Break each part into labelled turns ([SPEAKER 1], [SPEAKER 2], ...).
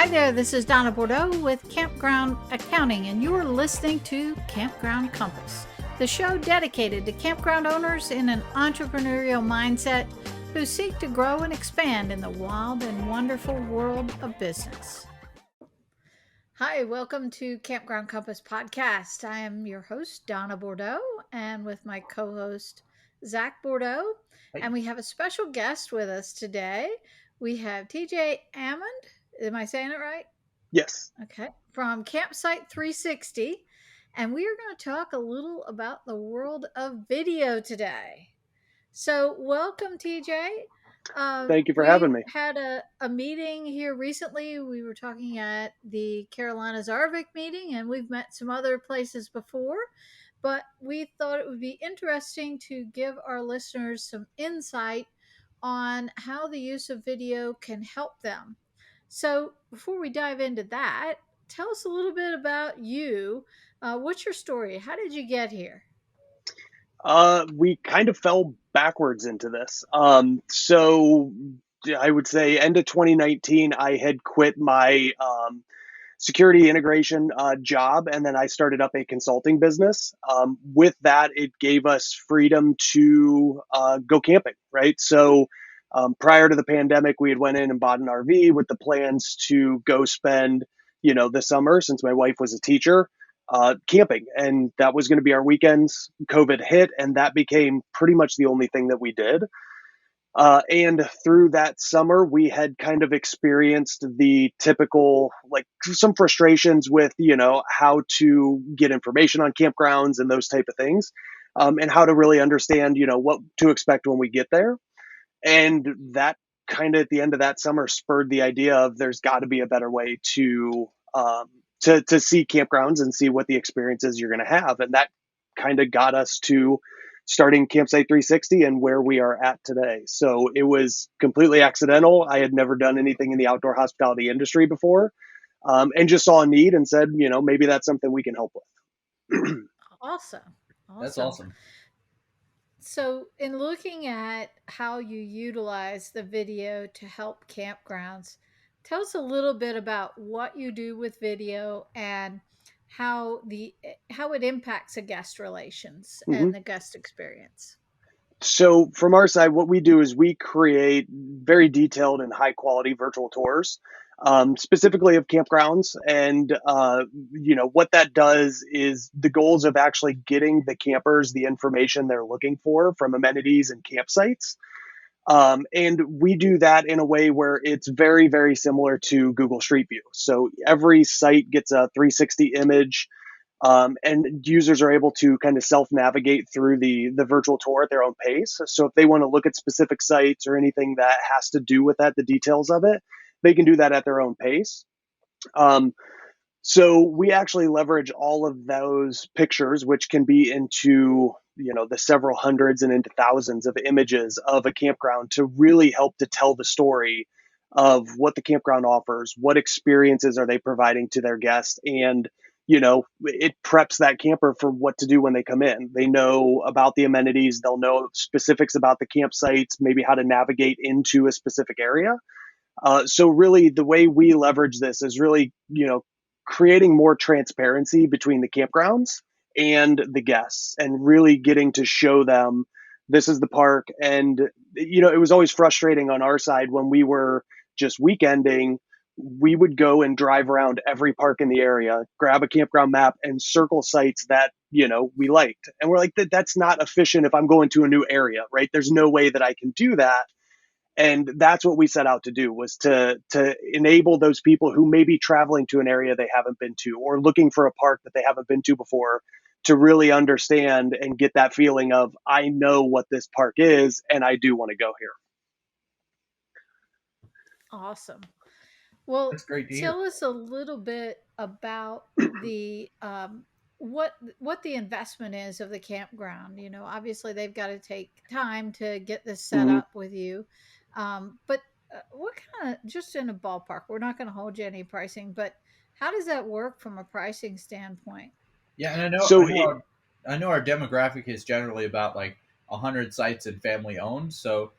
[SPEAKER 1] Hi there, this is Donna Bordeaux with Campground Accounting, and you are listening to Campground Compass, the show dedicated to campground owners in an entrepreneurial mindset who seek to grow and expand in the wild and wonderful world of business. Hi, welcome to Campground Compass podcast. I am your host, Donna Bordeaux, and with my co host, Zach Bordeaux.
[SPEAKER 2] Hi.
[SPEAKER 1] And we have a special guest with us today. We have TJ Ammond. Am I saying it right?
[SPEAKER 2] Yes.
[SPEAKER 1] Okay. From Campsite 360. And we are going to talk a little about the world of video today. So, welcome, TJ.
[SPEAKER 2] Thank you for
[SPEAKER 1] We
[SPEAKER 2] having me.
[SPEAKER 1] had a meeting here recently. We were talking at the Carolinas Arvik meeting, and we've met some other places before. But we thought it would be interesting to give our listeners some insight on how the use of video can help them. So, before we dive into that, tell us a little bit about you. What's your story? How did you get here?
[SPEAKER 2] We kind of fell backwards into this. So I would say end of 2019, I had quit my security integration job, and then I started up a consulting business. With that, it gave us freedom to go camping, right? So prior to the pandemic, we had went in and bought an RV with the plans to go spend, the summer, since my wife was a teacher, camping, and that was going to be our weekends. COVID hit, and that became pretty much the only thing that we did. And through that summer, we had kind of experienced the typical, like, some frustrations with, how to get information on campgrounds and those type of things, and how to really understand, what to expect when we get there. And that kind of at the end of that summer spurred the idea of there's got to be a better way to see campgrounds and see what the experiences you're going to have. And that kind of got us to starting Campsite 360 and where we are at today. So it was completely accidental. I had never done anything in the outdoor hospitality industry before, and just saw a need and said, maybe that's something we can help with.
[SPEAKER 1] Awesome.
[SPEAKER 2] That's
[SPEAKER 1] Awesome.
[SPEAKER 2] awesome.
[SPEAKER 1] So, in looking at how you utilize the video to help campgrounds, tell us a little bit about what you do with video and how it impacts a guest relations
[SPEAKER 2] Mhm.
[SPEAKER 1] and the guest experience.
[SPEAKER 2] So from our side, what we do is we create very detailed and high quality virtual tours, specifically of campgrounds. And what that does is the goals of actually getting the campers the information they're looking for from amenities and campsites. And we do that in a way where it's very, very similar to Google Street View. So every site gets a 360 image, and users are able to kind of self-navigate through the virtual tour at their own pace. So if they want to look at specific sites or anything that has to do with that, the details of it, they can do that at their own pace. Um, so we actually leverage all of those pictures, which can be into the several hundreds and into thousands of images of a campground, to really help to tell the story of what the campground offers, what experiences are they providing to their guests, and it preps that camper for what to do when they come in. They know about the amenities, they'll know specifics about the campsites, maybe how to navigate into a specific area. So really, the way we leverage this is really, creating more transparency between the campgrounds and the guests, and really getting to show them this is the park. And it was always frustrating on our side when we were just weekending. We would go and drive around every park in the area, grab a campground map, and circle sites that we liked. And we're like, that's not efficient if I'm going to a new area, right? There's no way that I can do that. And that's what we set out to do, was to enable those people who may be traveling to an area they haven't been to, or looking for a park that they haven't been to before, to really understand and get that feeling of, I know what this park is and I do want to go here.
[SPEAKER 1] Awesome. Well,
[SPEAKER 2] That's great to hear.
[SPEAKER 1] tell us a little bit about the what the investment is of the campground. Obviously they've got to take time to get this set
[SPEAKER 2] Mhm.
[SPEAKER 1] up with you, but what kind of, just in a ballpark? We're not going to hold you any pricing, but how does that work from a pricing standpoint?
[SPEAKER 3] Yeah, and
[SPEAKER 2] So it,
[SPEAKER 3] I know our demographic is generally about like 100 sites and family owned. So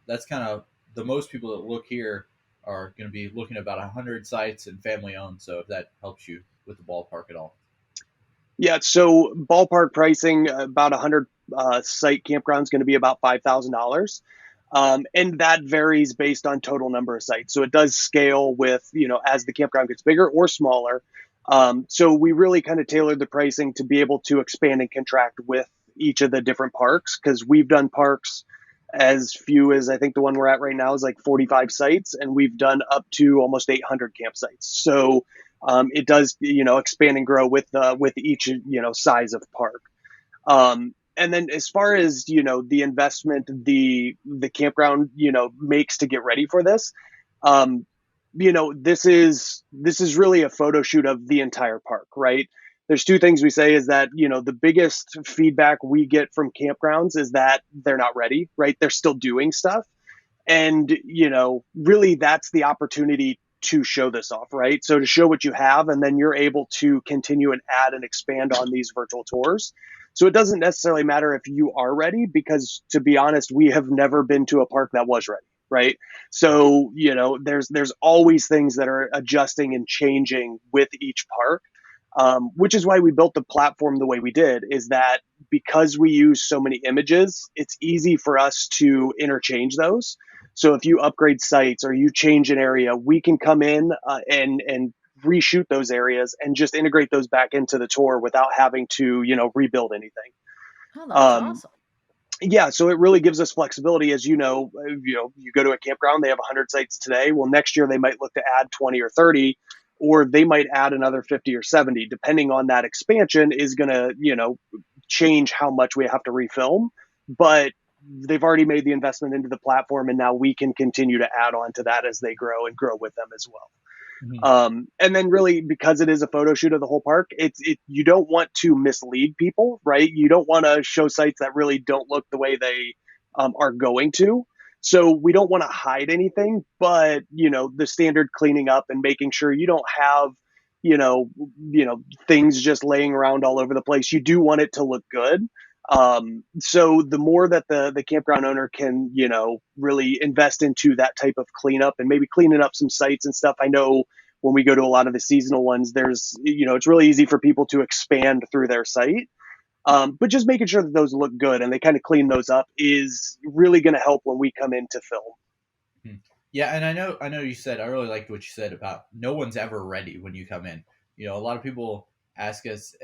[SPEAKER 3] that's kind of the most people that look here are going to be looking at about 100 sites and family owned. So if that helps you with the ballpark at all.
[SPEAKER 2] Yeah, so ballpark pricing, about 100 site campground is going to be about $5,000. And that varies based on total number of sites. So it does scale with, as the campground gets bigger or smaller. So we really kind of tailored the pricing to be able to expand and contract with each of the different parks, because we've done parks as few as, I think the one we're at right now is like 45 sites, and we've done up to almost 800 campsites. So it does, expand and grow with each, size of park. And then as far as, the investment the campground, makes to get ready for this, um, this is really a photo shoot of the entire park, right? There's two things we say is that, the biggest feedback we get from campgrounds is that they're not ready, right? They're still doing stuff. And, really that's the opportunity to show this off, right? So to show what you have, and then you're able to continue and add and expand on these virtual tours. So it doesn't necessarily matter if you are ready, because to be honest, we have never been to a park that was ready, right? So, there's always things that are adjusting and changing with each park. Which is why we built the platform the way we did, is that because we use so many images, it's easy for us to interchange those. So if you upgrade sites or you change an area, we can come in and reshoot those areas and just integrate those back into the tour without having to, rebuild anything.
[SPEAKER 1] Oh, that's
[SPEAKER 2] Um,
[SPEAKER 1] awesome.
[SPEAKER 2] yeah, so it really gives us flexibility. As you go to a campground, they have 100 sites today. Well, next year they might look to add 20 or 30, or they might add another 50 or 70, depending on that expansion is going to, change how much we have to refilm. But they've already made the investment into the platform, and now we can continue to add on to that as they grow and grow with them as well.
[SPEAKER 3] Mhm.
[SPEAKER 2] And then really, because it is a photo shoot of the whole park, you don't want to mislead people, right? You don't want to show sites that really don't look the way they are going to. So we don't want to hide anything, but the standard cleaning up and making sure you don't have, you know, things just laying around all over the place. You do want it to look good. So the more that the campground owner can, really invest into that type of cleanup and maybe cleaning up some sites and stuff. I know when we go to a lot of the seasonal ones, there's, it's really easy for people to expand through their site. But just making sure that those look good and they kind of clean those up is really going to help when we come in to film.
[SPEAKER 3] Hmm. Yeah, and I know you said I really liked what you said about no one's ever ready when you come in. A lot of people ask us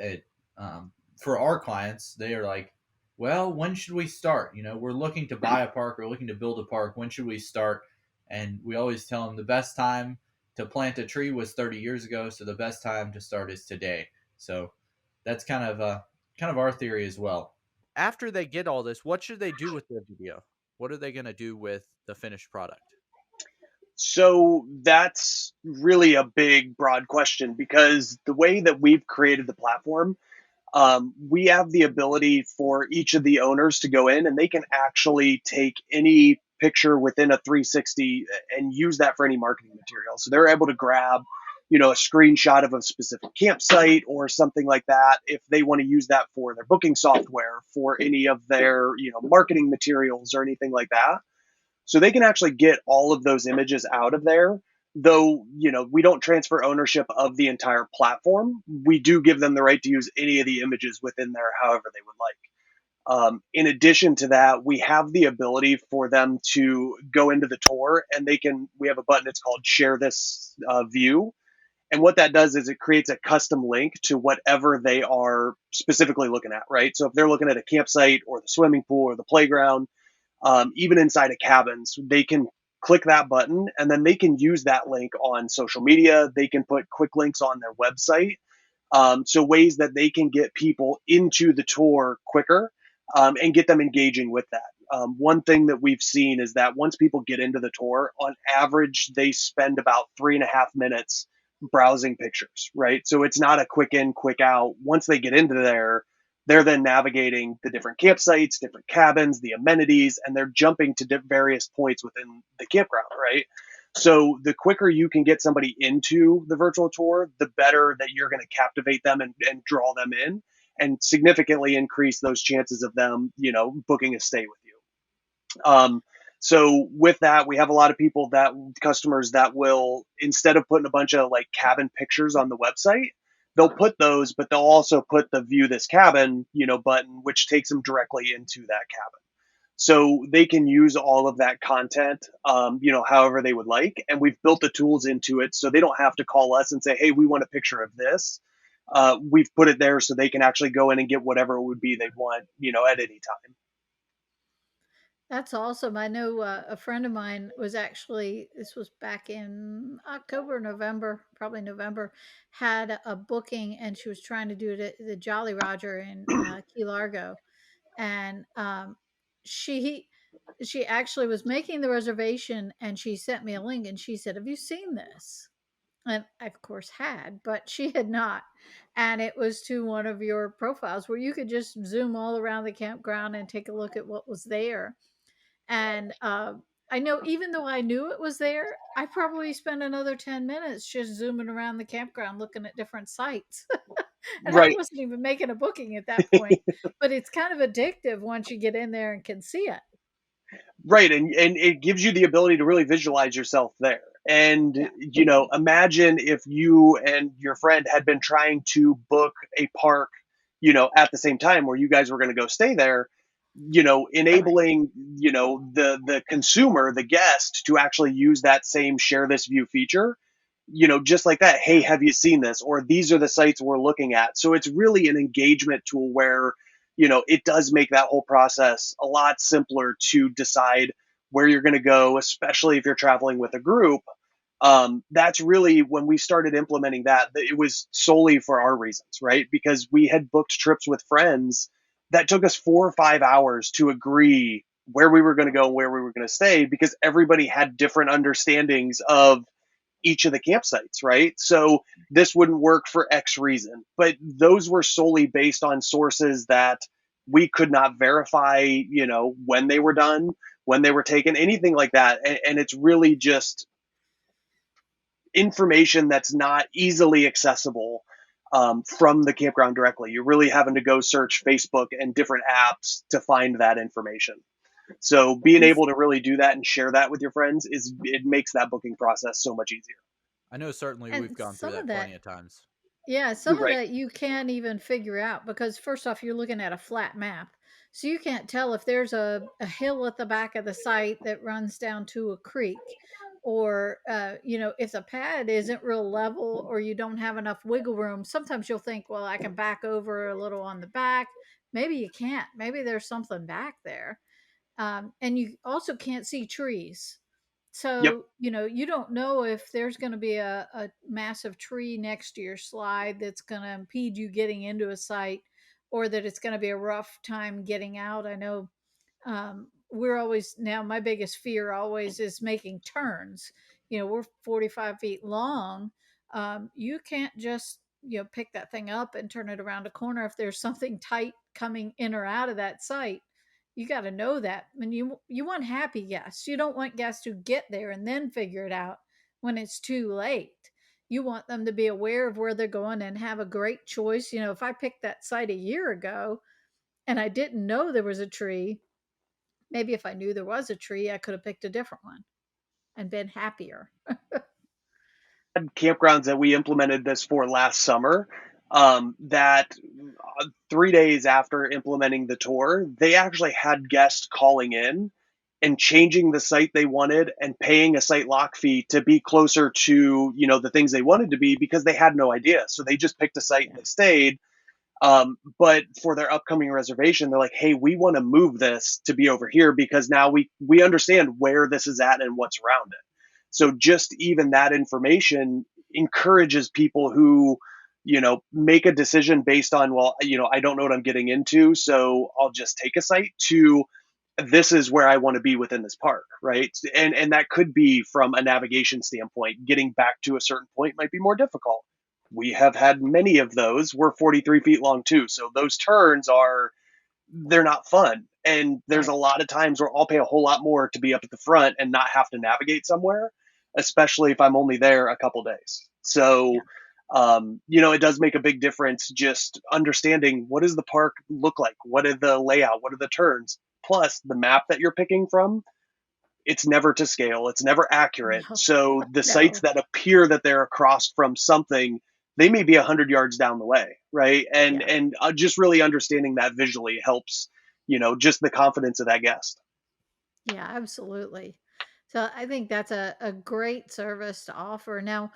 [SPEAKER 3] for our clients, they are like, "Well, when should we start? We're looking to buy a park or looking to build a park. When should we start?" And we always tell them the best time to plant a tree was 30 years ago, so the best time to start is today. So that's kind of our theory as well. After they get all this, what should they do with their video? What are they going to do with the finished product?
[SPEAKER 2] So that's really a big, broad question, because the way that we've created the platform, we have the ability for each of the owners to go in and they can actually take any picture within a 360 and use that for any marketing material. So they're able to grab, a screenshot of a specific campsite or something like that if they want to use that for their booking software, for any of their, marketing materials or anything like that. So they can actually get all of those images out of there. Though, we don't transfer ownership of the entire platform. We do give them the right to use any of the images within there however they would like. In addition to that, we have the ability for them to go into the tour and we have a button, it's called Share This View. And what that does is it creates a custom link to whatever they are specifically looking at, right? So if they're looking at a campsite or the swimming pool or the playground, even inside of cabins, they can click that button and then they can use that link on social media. They can put quick links on their website. So ways that they can get people into the tour quicker, and get them engaging with that. One thing that we've seen is that once people get into the tour, on average, they spend about 3.5 minutes browsing pictures, right? So it's not a quick in, quick out. Once they get into there, they're then navigating the different campsites, different cabins, the amenities, and they're jumping to various points within the campground, right? So the quicker you can get somebody into the virtual tour, the better that you're going to captivate them and draw them in and significantly increase those chances of them, booking a stay with you. So with that, we have a lot of customers that will, instead of putting a bunch of like cabin pictures on the website, they'll put those, but they'll also put the view this cabin, button, which takes them directly into that cabin. So they can use all of that content, however they would like. And we've built the tools into it so they don't have to call us and say, hey, we want a picture of this. We've put it there so they can actually go in and get whatever it would be they want, at any time.
[SPEAKER 1] That's awesome. I know a friend of mine was actually, this was back in October, November, probably November, had a booking and she was trying to do it at the Jolly Roger in Key Largo. And she she actually was making the reservation and she sent me a link and she said, "Have you seen this?" And I, of course, had, but she had not. And it was to one of your profiles where you could just zoom all around the campground and take a look at what was there. And I know even though I knew it was there, I probably spent another 10 minutes just zooming around the campground looking at different sites. And I
[SPEAKER 2] Right.
[SPEAKER 1] wasn't even making a booking at that point. But it's kind of addictive once you get in there and can see it.
[SPEAKER 2] Right. And it gives you the ability to really visualize yourself there. And,
[SPEAKER 1] Yeah.
[SPEAKER 2] imagine if you and your friend had been trying to book a park, at the same time where you guys were going to go stay there, enabling, the consumer, the guest to actually use that same share this view feature, just like that. Hey, have you seen this? Or these are the sites we're looking at. So it's really an engagement tool where, it does make that whole process a lot simpler to decide where you're going to go, especially if you're traveling with a group. That's really when we started implementing that, it was solely for our reasons, right? Because we had booked trips with friends that took us 4 or 5 hours to agree where we were going to go and where we were going to stay because everybody had different understandings of each of the campsites, right? So this wouldn't work for X reason. But those were solely based on sources that we could not verify, when they were done, when they were taken, anything like that. And it's really just information that's not easily accessible from the campground directly. You're really having to go search Facebook and different apps to find that information. So being
[SPEAKER 1] And
[SPEAKER 2] able to really do that and share that with your friends it makes that booking process so much easier.
[SPEAKER 3] I know certainly we've gone through
[SPEAKER 1] some of
[SPEAKER 3] that
[SPEAKER 1] that,
[SPEAKER 3] plenty of times.
[SPEAKER 1] yeah, some of
[SPEAKER 2] Right.
[SPEAKER 1] that you can't even figure out because first off, you're looking at a flat map. So you can't tell if there's a hill at the back of the site that runs down to a creek, or if the pad isn't real level or you don't have enough wiggle room. Sometimes you'll think, well, I can back over a little on the back. Maybe you can't. Maybe there's something back there. And you also can't see trees.
[SPEAKER 2] Yep.
[SPEAKER 1] So, you don't know if there's going to be a massive tree next to your slide that's going to impede you getting into a site, or that it's going to be a rough time getting out. I know we're always, now my biggest fear always is making turns. We're 45 feet long. You can't just, pick that thing up and turn it around a corner if there's something tight coming in or out of that site. You got to know that. And you want happy guests. You don't want guests who get there and then figure it out when it's too late. You want them to be aware of where they're going and have a great choice. If I picked that site a year ago and I didn't know there was a tree, maybe if I knew there was a tree, I could have picked a different one and been happier.
[SPEAKER 2] Campgrounds that we implemented this for last summer, that 3 days after implementing the tour, they actually had guests calling in and changing the site they wanted and paying a site lock fee to be closer to, the things they wanted to be because they had no idea. So they just picked a site
[SPEAKER 1] Yeah.
[SPEAKER 2] and they stayed. But for their upcoming reservation, they're like, hey, we want to move this to be over here because now we understand where this is at and what's around it. So just even that information encourages people who, make a decision based on, well, I don't know what I'm getting into, so I'll just take a site to this is where I want to be within this park, right? And that could be from a navigation standpoint. Getting back to a certain point might be more difficult. We have had many of those. We're 43 feet long too, so those turns they're not fun. And there's a
[SPEAKER 1] Right.
[SPEAKER 2] lot of times where I'll pay a whole lot more to be up at the front and not have to navigate somewhere, especially if I'm only there a couple days. So,
[SPEAKER 1] Yeah.
[SPEAKER 2] it does make a big difference just understanding what does the park look like? What are the layout? What are the turns? Plus the map that you're picking from. it's never to scale, it's never accurate.
[SPEAKER 1] No,
[SPEAKER 2] So the sites
[SPEAKER 1] no.
[SPEAKER 2] that appear that they're across from something, they may be 100 yards down the way, right? And
[SPEAKER 1] Yeah.
[SPEAKER 2] just really understanding that visually helps, just the confidence of that guest.
[SPEAKER 1] Yeah, absolutely. So I think that's a great service to offer. Now,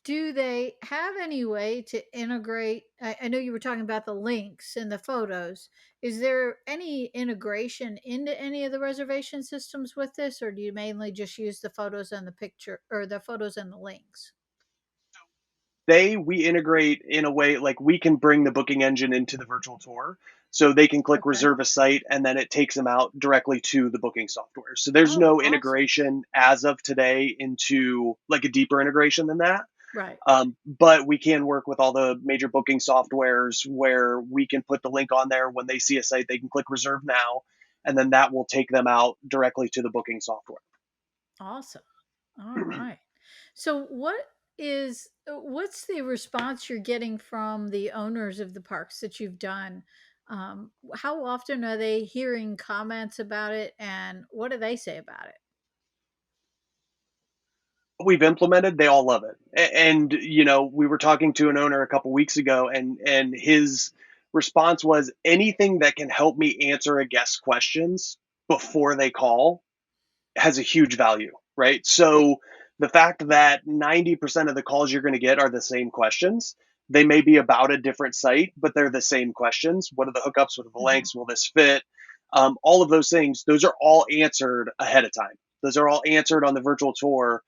[SPEAKER 1] do they have any way to integrate? I know you were talking about the links and the photos. Is there any integration into any of the reservation systems with this, or do you mainly just use the photos and the picture or the photos and the links?
[SPEAKER 2] We integrate in a way like we can bring the booking engine into the virtual tour. So they can click
[SPEAKER 1] Okay.
[SPEAKER 2] reserve a site and then it takes them out directly to the booking software. So there's
[SPEAKER 1] Oh,
[SPEAKER 2] no
[SPEAKER 1] awesome.
[SPEAKER 2] integration as of today into like a deeper integration than that.
[SPEAKER 1] Right.
[SPEAKER 2] But we can work with all the major booking softwares where we can put the link on there. When they see a site, they can click reserve now, and then that will take them out directly to the booking software.
[SPEAKER 1] Awesome. All right. So what's the response you're getting from the owners of the parks that you've done? How often are they hearing comments about it, and what do they say about it?
[SPEAKER 2] We've implemented, they all love it. And we were talking to an owner a couple weeks ago, and his response was anything that can help me answer a guest's questions before they call has a huge value, right? So the fact that 90% of the calls you're going to get are the same questions. They may be about a different site, but they're the same questions. What are the hookups? What are the
[SPEAKER 1] Mhm.
[SPEAKER 2] lengths? Will this fit? All of those things, those are all answered ahead of time. Those are all answered on the virtual tour.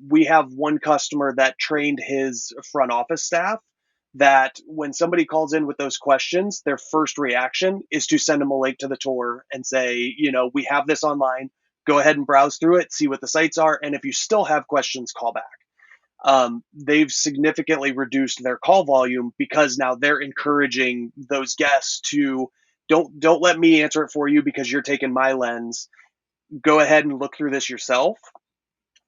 [SPEAKER 2] We have one customer that trained his front office staff that when somebody calls in with those questions, their first reaction is to send them a link to the tour and say, we have this online, go ahead and browse through it, see what the sites are, and if you still have questions, call back. They've significantly reduced their call volume because now they're encouraging those guests to don't let me answer it for you because you're taking my lens. Go ahead and look through this yourself.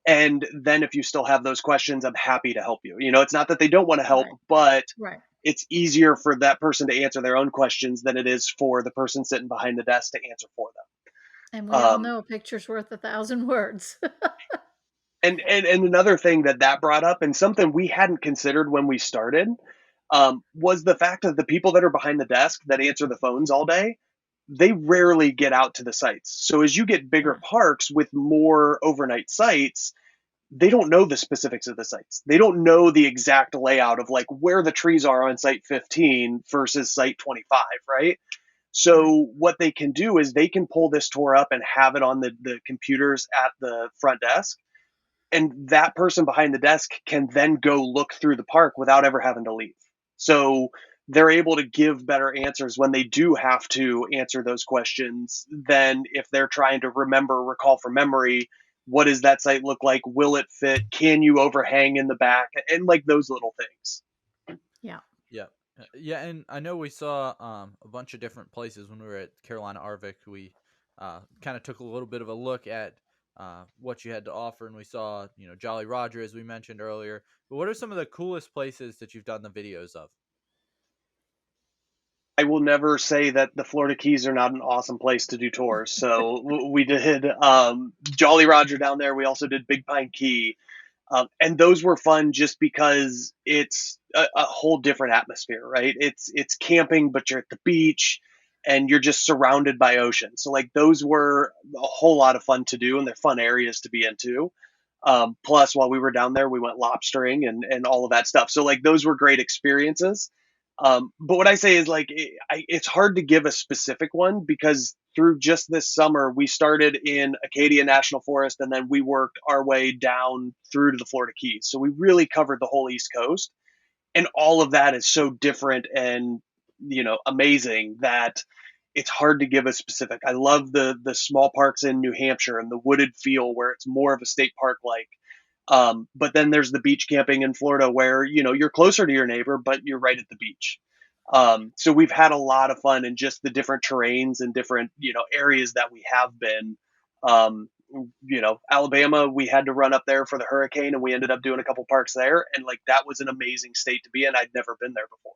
[SPEAKER 2] And then if you still have those questions, I'm happy to help you. It's not that they don't want to help,
[SPEAKER 1] Right.
[SPEAKER 2] but
[SPEAKER 1] Right.
[SPEAKER 2] it's easier for that person to answer their own questions than it is for the person sitting behind the desk to answer for
[SPEAKER 1] And
[SPEAKER 2] them.
[SPEAKER 1] we all know a picture's worth a thousand words.
[SPEAKER 2] And another thing that brought up, and something we hadn't considered when we started, was the fact that the people that are behind the desk that answer the phones all day, they rarely get out to the sites. So as you get bigger
[SPEAKER 1] Yeah.
[SPEAKER 2] parks with more overnight sites, they don't know the specifics of the sites. They don't know the exact layout of like where the trees are on site 15 versus site 25, right?
[SPEAKER 1] Right.
[SPEAKER 2] So what they can do is they can pull this tour up and have it on the computers at the front desk, and that person behind the desk can then go look through the park without ever having to leave. So they're able to give better answers when they do have to answer those questions than if they're trying to recall from memory, what does that site look like? Will it fit? Can you overhang in the back? And like those little things.
[SPEAKER 1] Yeah.
[SPEAKER 3] Yeah. Yeah, and I know we saw a bunch of different places when we were at Carolina Arvik. We kind of took a little bit of a look at what you had to offer, and we saw, Jolly Roger, as we mentioned earlier. But what are some of the coolest places that you've done the videos of?
[SPEAKER 2] I will never say that the Florida Keys are not an awesome place to do tours. So we did Jolly Roger down there. We also did Big Pine Key. And those were fun just because it's a whole different atmosphere, right? It's camping, but you're at the beach and you're just surrounded by ocean. So like those were a whole lot of fun to do, and they're fun areas to be into. Plus, while we were down there, we went lobstering and all of that stuff. So like those were great experiences. But what I say is like it's hard to give a specific one because through just this summer we started in Acadia National Forest and then we worked our way down through to the Florida Keys. So we really covered the whole East Coast, and all of that is so different and amazing that it's hard to give a specific. I love the small parks in New Hampshire and the wooded feel where it's more of a state park like. But then there's the beach camping in Florida where you're closer to your neighbor, but you're right at the beach. So we've had a lot of fun in just the different terrains and different areas that we have been. Um, Alabama, we had to run up there for the hurricane, and we ended up doing a couple parks there, and like that was an amazing state to be in. I'd never been there before.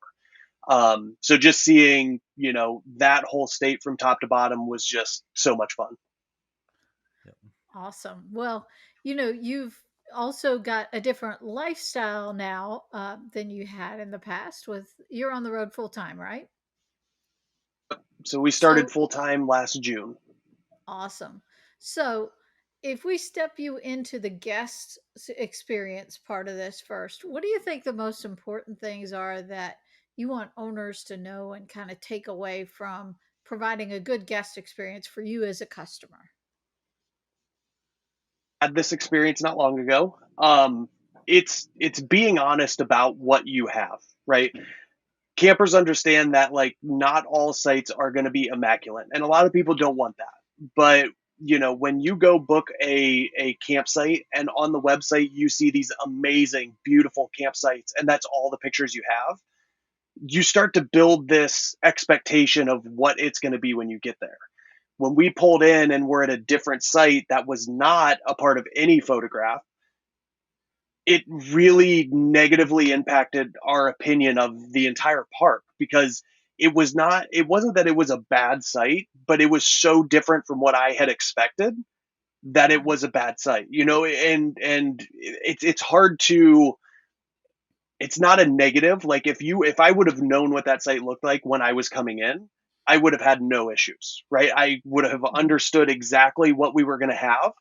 [SPEAKER 2] So just seeing that whole state from top to bottom was just so much fun.
[SPEAKER 3] Yep.
[SPEAKER 1] Awesome. Well, you've also got a different lifestyle now than you had in the past. With you're on the road full time, right?
[SPEAKER 2] So we started
[SPEAKER 1] So
[SPEAKER 2] full time last June.
[SPEAKER 1] awesome. So, if we step you into the experience part of this first, what do you think the most important things are that you want owners to know and kind of take away from providing a good guest experience for you as a customer?
[SPEAKER 2] Had this experience not long ago. It's being honest about what you have, right? Campers understand that like not all sites are going to be immaculate, and a lot of people don't want that. But when you go book a campsite and on the website you see these amazing, beautiful campsites, and that's all the pictures you have, you start to build this expectation of what it's going to be when you get there. When we pulled in and we're at a different site that was not a part of any photograph, it really negatively impacted our opinion of the entire park, because it wasn't that it was a bad site, but it was so different from what I had expected that it
[SPEAKER 1] Right.
[SPEAKER 2] was a bad site, and it's hard to, it's not a negative. Like if I would have known what that site looked like when I was coming in, I would have had no issues, right? I would have
[SPEAKER 1] Mhm.
[SPEAKER 2] understood exactly what we were going to have.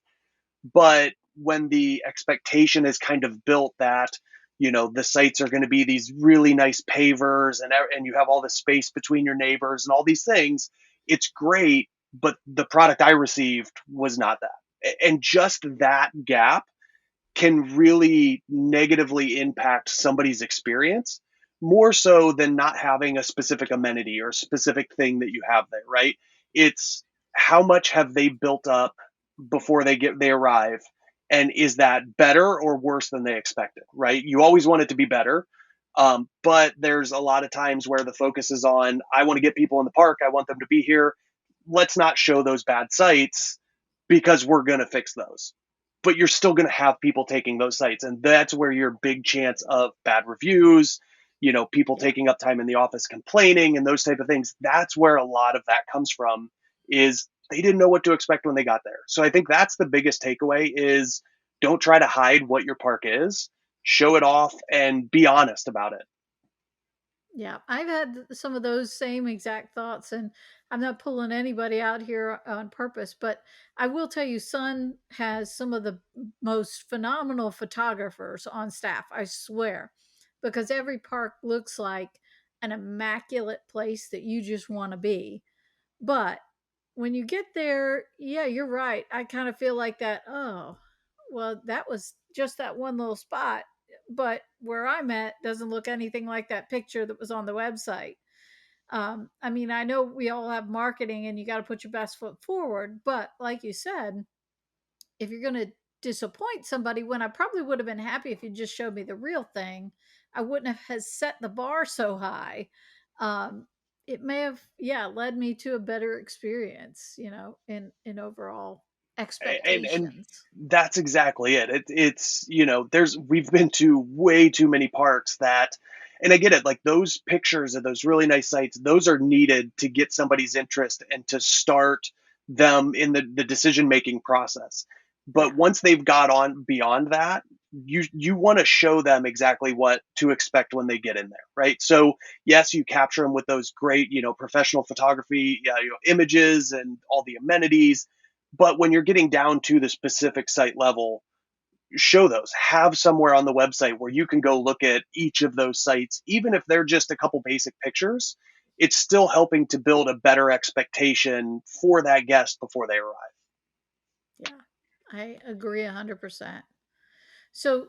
[SPEAKER 2] But when the expectation is kind of built that the sites are going to be these really nice pavers, and you have all this space between your neighbors and all these things, it's great, but the product I received was not that. And just that gap can really negatively impact somebody's experience, more so than not having a specific amenity or specific thing that you have there, right? It's how much have they built up before they arrive, and is that better or worse than they expected, right? You always want it to be better. But there's a lot of times where the focus is on, I want to get people in the park, I want them to be here, let's not show those bad sites because we're going to fix those. But you're still going to have people taking those sites, and that's where your big chance of bad reviews, people
[SPEAKER 1] Yeah.
[SPEAKER 2] taking up time in the office complaining and those type of things, that's where a lot of that comes from, is they didn't know what to expect when they got there. So I think that's the biggest takeaway, is don't try to hide what your park is, show it off and be honest about it.
[SPEAKER 1] Yeah, I've had some of those same exact thoughts, and I'm not pulling anybody out here on purpose, but I will tell you, Sun has some of the most phenomenal photographers on staff, I swear, because every park looks like an immaculate place that you just want to be. But when you get there, yeah, you're right. I kind of feel like that. Oh, well, that was just that one little spot. But where I'm at doesn't look anything like that picture that was on the website. I mean, I know we all have marketing and you got to put your best foot forward. But like you said, if you're going to disappoint somebody, when I probably would have been happy if you just showed me the real thing, I wouldn't have has set the bar so high. Um, it may have, yeah, led me to a better experience, in overall
[SPEAKER 2] And
[SPEAKER 1] expectations.
[SPEAKER 2] that's exactly it. It's there's we've been to way too many parks that, and I get it, like those pictures of those really nice sites, those are needed to get somebody's interest and to start them in the decision making process. But
[SPEAKER 1] Yeah,
[SPEAKER 2] once they've got on beyond that, you want to show them exactly what to expect when they get in there, right? So yes, you capture them with those great professional photography, images and all the amenities, but when you're getting down to the specific site level, show those. Have somewhere on the website where you can go look at each of those sites, even if they're just a couple basic pictures. It's still helping to build a better expectation for that guest before they arrive.
[SPEAKER 1] yeah, I agree 100%. So,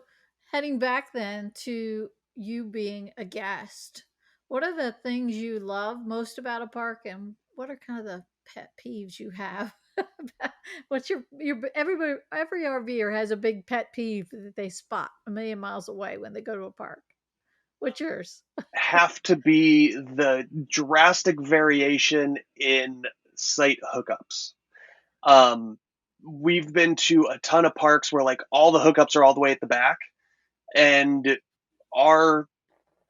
[SPEAKER 1] heading back then to you being a guest, what are the things you love most about a park, and what are kind of the pet peeves you have? What's your every RVer has a big pet peeve that they spot a million miles away when they go to a park. What's yours?
[SPEAKER 2] Have to be the drastic variation in site hookups. Um, we've been to a ton of parks where like all the hookups are all the way at the back, and our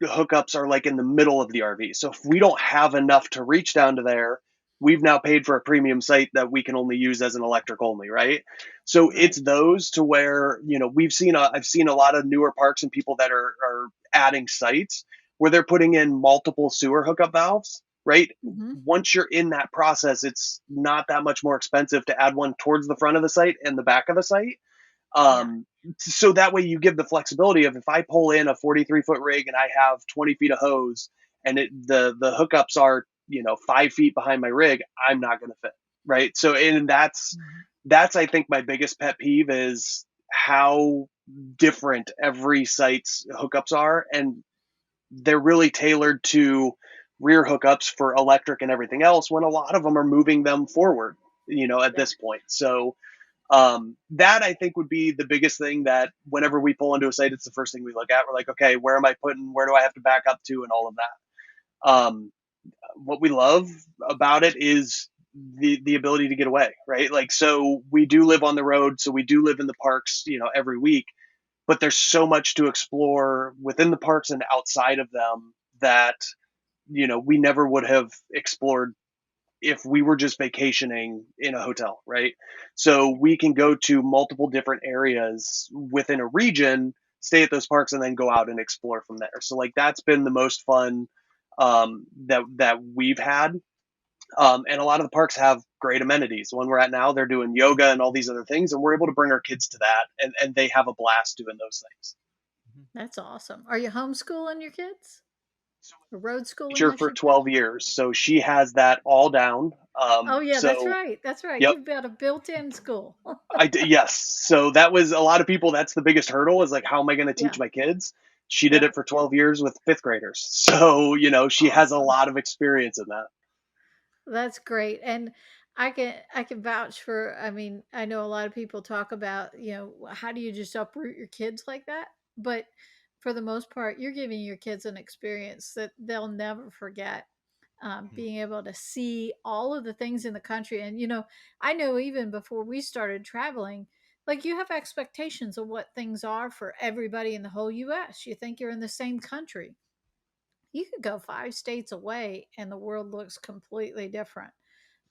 [SPEAKER 2] hookups are like in the middle of the RV. So if we don't have enough to reach down to there, we've now paid for a premium site that we can only use as an electric only, right? So
[SPEAKER 1] Right.
[SPEAKER 2] it's those to where, I've seen a lot of newer parks and people that are adding sites where they're putting in multiple sewer hookup valves, right?
[SPEAKER 1] Hmm.
[SPEAKER 2] Once you're in that process, it's not that much more expensive to add one towards the front of the site and the back of the site.
[SPEAKER 1] Yeah.
[SPEAKER 2] So that way you give the flexibility of, if I pull in a 43-foot rig and I have 20 feet of hose, and the hookups are 5 feet behind my rig, I'm not going to fit, right? So, and
[SPEAKER 1] Mhm.
[SPEAKER 2] that's I think my biggest pet peeve is how different every site's hookups are, and they're really tailored to rear hookups for electric and everything else, when a lot of them are moving them forward, at
[SPEAKER 1] Yeah.
[SPEAKER 2] this point. So that I think would be the biggest thing, that whenever we pull into a site, it's the first thing we look at. We're like, okay, where do I have to back up to, and all of that. What we love about it is the ability to get away, right? Like, so we do live on the road, so we do live in the parks, every week, but there's so much to explore within the parks and outside of them that, we never would have explored if we were just vacationing in a hotel, right? So we can go to multiple different areas within a region, stay at those parks, and then go out and explore from there. So like, that's been the most fun that we've had. And a lot of the parks have great amenities. The one we're at now, they're doing yoga and all these other things, and we're able to bring our kids to that, and they have a blast doing those things.
[SPEAKER 3] Mhm.
[SPEAKER 1] That's awesome. Are you homeschooling your kids?
[SPEAKER 2] So
[SPEAKER 1] Or road schooling,
[SPEAKER 2] teacher
[SPEAKER 1] I
[SPEAKER 2] for
[SPEAKER 1] should say?
[SPEAKER 2] 12 years, so she has that all down.
[SPEAKER 1] Oh, yeah, that's
[SPEAKER 2] So
[SPEAKER 1] right. That's right.
[SPEAKER 2] yep.
[SPEAKER 1] You've got a built-in school.
[SPEAKER 2] Yes. So that was a lot of people. That's the biggest hurdle, is like, how am I going to
[SPEAKER 1] Yeah.
[SPEAKER 2] teach my kids? She did
[SPEAKER 1] Yeah.
[SPEAKER 2] it for 12 years with fifth graders. So, she has a
[SPEAKER 1] Awesome.
[SPEAKER 2] lot of experience in that.
[SPEAKER 1] That's great. And I can vouch for, I mean, I know a lot of people talk about, how do you just uproot your kids like that? But for the most part, you're giving your kids an experience that they'll never forget.
[SPEAKER 3] Mhm.
[SPEAKER 1] Being able to see all of the things in the country. And, I know even before we started traveling, like you have expectations of what things are for everybody in the whole US. You think you're in the same country. You could go 5 states away and the world looks completely different.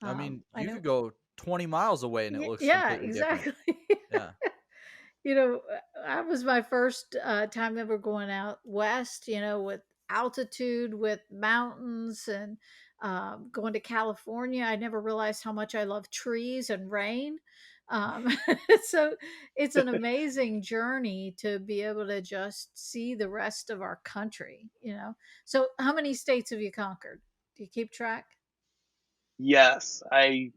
[SPEAKER 3] I mean,
[SPEAKER 1] I
[SPEAKER 3] you
[SPEAKER 1] know.
[SPEAKER 3] could go 20 miles away and it looks
[SPEAKER 1] Yeah,
[SPEAKER 3] completely different.
[SPEAKER 1] exactly.
[SPEAKER 3] Yeah.
[SPEAKER 1] That was my first time ever going out west, with altitude, with mountains, and going to California. I never realized how much I love trees and rain. Um, so it's an amazing journey to be able to just see the rest of our country. So, how many states have you conquered? Do you keep track?
[SPEAKER 2] Yes. I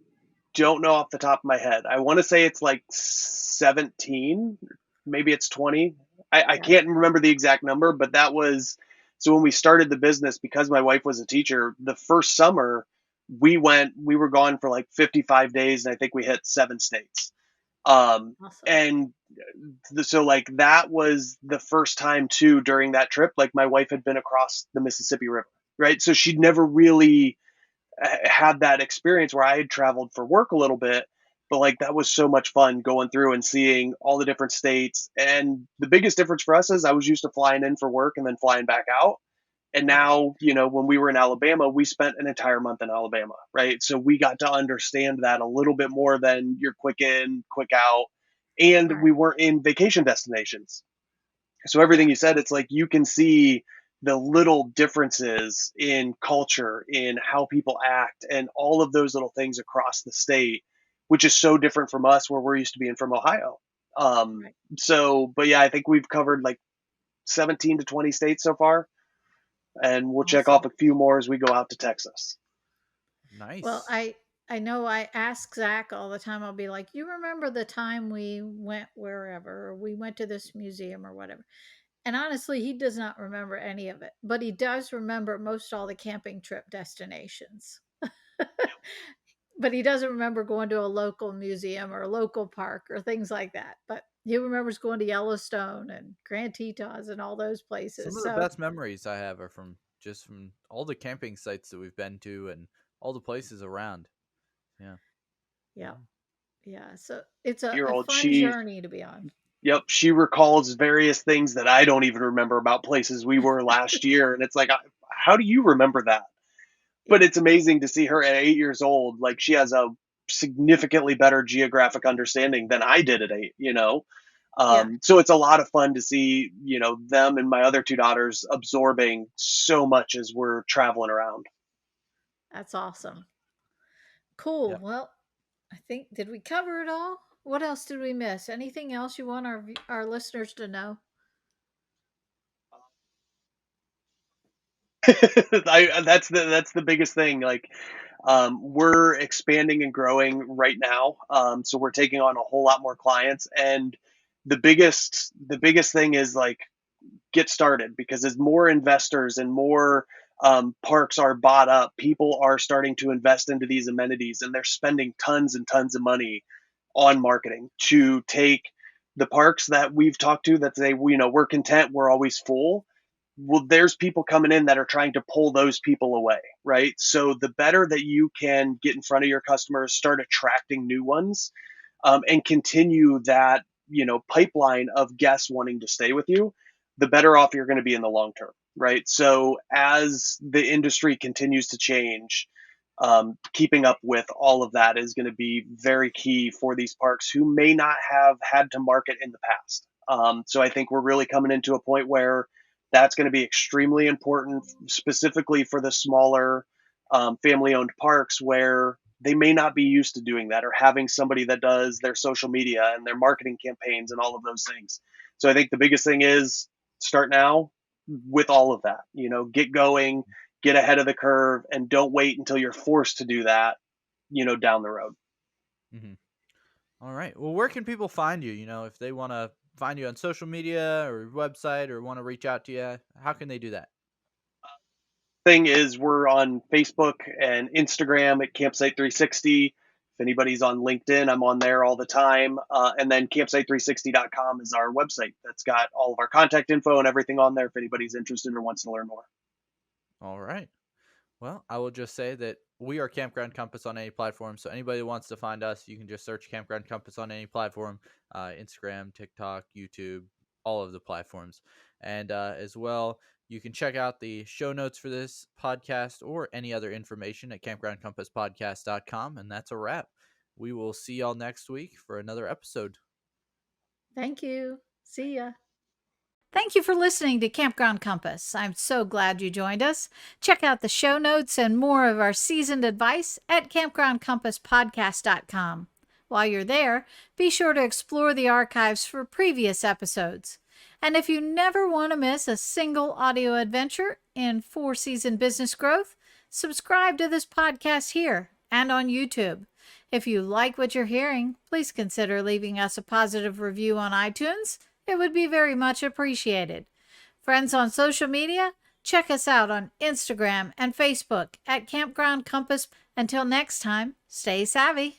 [SPEAKER 2] don't know off the top of my head. I want to say it's like 17, maybe it's 20. I
[SPEAKER 1] Yeah.
[SPEAKER 2] can't remember the exact number, but that was, so when we started the business, because my wife was a teacher, the first summer we were gone for like 55 days, and I think we hit 7 states. Um,
[SPEAKER 1] Awesome.
[SPEAKER 2] and so like, that was the first time too, during that trip, like, my wife had been across the Mississippi River, right? So she'd never really had that experience where I had traveled for work a little bit, but like, that was so much fun going through and seeing all the different states. And the biggest difference for us is I was used to flying in for work and then flying back out. And
[SPEAKER 1] Right.
[SPEAKER 2] now, when we were in Alabama, we spent an entire month in Alabama, right? So we got to understand that a little bit more than your quick in, quick out. And
[SPEAKER 1] Right.
[SPEAKER 2] we weren't in vacation destinations. So
[SPEAKER 1] Yeah.
[SPEAKER 2] everything you said, it's like you can see the little differences in culture, in how people act, and all of those little things across the state, which is so different from us, where we're used to being from Ohio.
[SPEAKER 1] Right.
[SPEAKER 2] But yeah, I think we've covered like 17 to 20 states so far, and we'll check off
[SPEAKER 1] Awesome.
[SPEAKER 2] a few more as we go out to Texas.
[SPEAKER 1] Well,
[SPEAKER 3] Nice.
[SPEAKER 1] I know I ask Zach all the time. I'll be like, "You remember the time we went wherever, or we went to this museum or whatever?" And honestly, he does not remember any of it, but he does remember most all the camping trip destinations. But he doesn't remember going to a local museum or a local park or things like that. But he remembers going to Yellowstone and Grand Tetons and all those
[SPEAKER 3] Some
[SPEAKER 1] places.
[SPEAKER 3] of the
[SPEAKER 1] So,
[SPEAKER 3] best memories I have are from all the camping sites that we've been to and all the places around. Yeah.
[SPEAKER 1] yeah,
[SPEAKER 3] Yeah.
[SPEAKER 1] yeah. So it's a,
[SPEAKER 2] Year
[SPEAKER 1] a
[SPEAKER 2] old,
[SPEAKER 1] fun journey to be on.
[SPEAKER 2] yep, she recalls various things that I don't even remember about places we were last year. And it's like, how do you remember that? but it's amazing to see her at 8 years old. Like, she has a significantly better geographic understanding than I did at 8, you know?
[SPEAKER 1] Yeah,
[SPEAKER 2] So it's a lot of fun to see, them and my other two daughters absorbing so much as we're traveling around.
[SPEAKER 1] that's awesome. Cool.
[SPEAKER 3] Yep.
[SPEAKER 1] Well, I think did we cover it all? What else did we miss? Anything else you want our listeners to know?
[SPEAKER 2] That's the biggest thing. Like, we're expanding and growing right now, so we're taking on a whole lot more clients, and the biggest thing is, like, get started, because as more investors and more parks are bought up, people are starting to invest into these amenities, and they're spending tons and tons of money on marketing to take the parks that we've talked to that say, we're content, we're always full. Well, there's people coming in that are trying to pull those people away, right? So the better that you can get in front of your customers, start attracting new ones, and continue that, pipeline of guests wanting to stay with you, the better off you're going to be in the long term, right? So as the industry continues to change, keeping up with all of that is going to be very key for these parks who may not have had to market in the past. So I think we're really coming into a point where that's going to be extremely important, specifically for the smaller, family-owned parks, where they may not be used to doing that, or having somebody that does their social media and their marketing campaigns and all of those things. So I think the biggest thing is start now with all of that. Get going, get ahead of the curve, and don't wait until you're forced to do that, down the road.
[SPEAKER 3] Hmm. All right. Well, where can people find you? If they want to find you on social media or website or want to reach out to you, how can they do that?
[SPEAKER 2] Thing is, we're on Facebook and Instagram at Campsite 360. If anybody's on LinkedIn, I'm on there all the time. And then campsite360.com is our website that's got all of our contact info and everything on there if anybody's interested or wants to learn more.
[SPEAKER 3] All right. Well, I will just say that we are Campground Compass on any platform. So anybody who wants to find us, you can just search Campground Compass on any platform, Instagram, TikTok, YouTube, all of the platforms. And as well, you can check out the show notes for this podcast or any other information at campgroundcompasspodcast.com. And that's a wrap. We will see y'all next week for another episode.
[SPEAKER 1] Thank you. See ya. Thank you for listening to Campground Compass. I'm so glad you joined us. Check out the show notes and more of our seasoned advice at campgroundcompasspodcast.com. While you're there, be sure to explore the archives for previous episodes. And if you never want to miss a single audio adventure in 4-season business growth, subscribe to this podcast here and on YouTube. If you like what you're hearing, please consider leaving us a positive review on iTunes. It would be very much appreciated. Friends on social media, check us out on Instagram and Facebook at Campground Compass. Until next time, stay savvy.